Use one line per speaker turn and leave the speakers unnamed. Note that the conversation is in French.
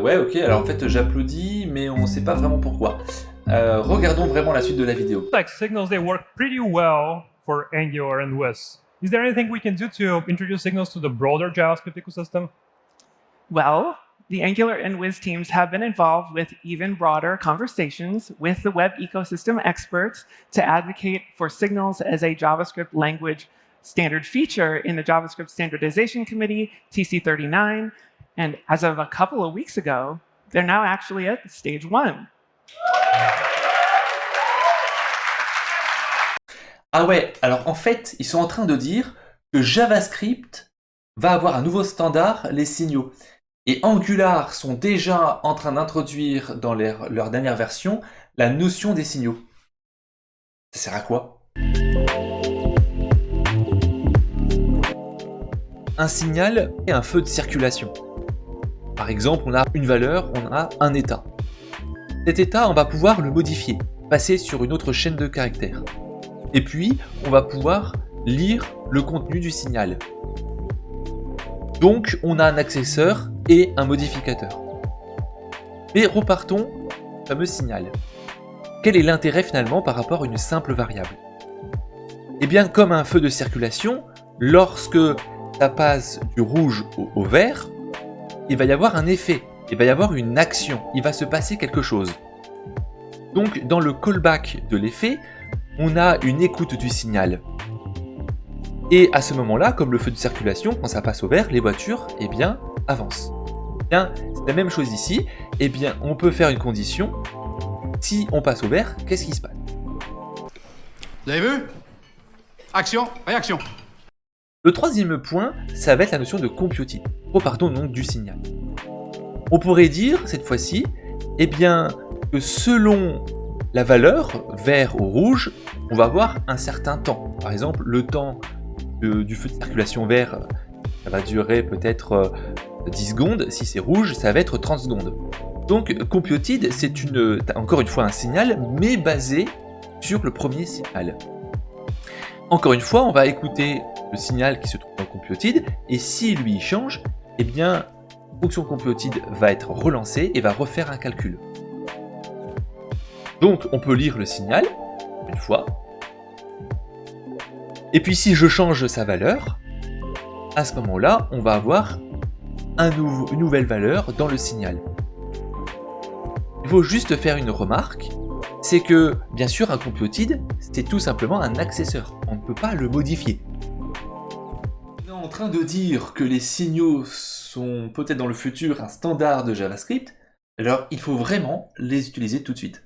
Ouais, ok, alors en fait j'applaudis, mais on sait pas vraiment pourquoi. Regardons vraiment la suite de la vidéo.
Like signals, they work pretty well for Angular and Swiss. Is there anything we can do to introduce signals to the broader JavaScript ecosystem?
Well, the Angular and Wiz teams have been involved with even broader conversations with the web ecosystem experts to advocate for signals as a JavaScript language standard feature in the JavaScript Standardization Committee, TC39. And as of a couple of weeks ago, they're now actually at stage 1.
Ah ouais, alors en fait, ils sont en train de dire que JavaScript va avoir un nouveau standard, les signaux. Et Angular sont déjà en train d'introduire dans leur dernière version la notion des signaux. Ça sert à quoi? Un signal est un feu de circulation. Par exemple, on a une valeur, on a un état. Cet état, on va pouvoir le modifier, passer sur une autre chaîne de caractères. Et puis, on va pouvoir lire le contenu du signal. Donc, on a un accesseur et un modificateur. Mais repartons au fameux signal. Quel est l'intérêt finalement par rapport à une simple variable? Eh bien, comme un feu de circulation, lorsque ça passe du rouge au vert, il va y avoir un effet, il va y avoir une action, il va se passer quelque chose. Donc, dans le callback de l'effet, on a une écoute du signal. Et à ce moment-là, comme le feu de circulation, quand ça passe au vert, les voitures, eh bien, avancent. Eh bien, c'est la même chose ici. Eh bien, on peut faire une condition. Si on passe au vert, qu'est-ce qui se passe?
Vous avez vu? Action, réaction.
Le troisième point, ça va être la notion de computed. Repartons donc du signal. On pourrait dire, cette fois-ci, eh bien, que selon la valeur, vert ou rouge, on va avoir un certain temps. Par exemple, le temps du feu de circulation vert, ça va durer peut-être 10 secondes. Si c'est rouge, ça va être 30 secondes. Donc, computed, c'est encore une fois un signal, mais basé sur le premier signal. Encore une fois, on va écouter le signal qui se trouve dans computed, et si lui change, eh bien, la fonction computed va être relancée et va refaire un calcul. Donc, on peut lire le signal, une fois. Et puis, si je change sa valeur, à ce moment-là, on va avoir une nouvelle valeur dans le signal. Il faut juste faire une remarque, c'est que, bien sûr, un computed, c'est tout simplement un accesseur. On ne peut pas le modifier. On est en train de dire que les signaux sont peut-être dans le futur un standard de JavaScript, alors il faut vraiment les utiliser tout de suite.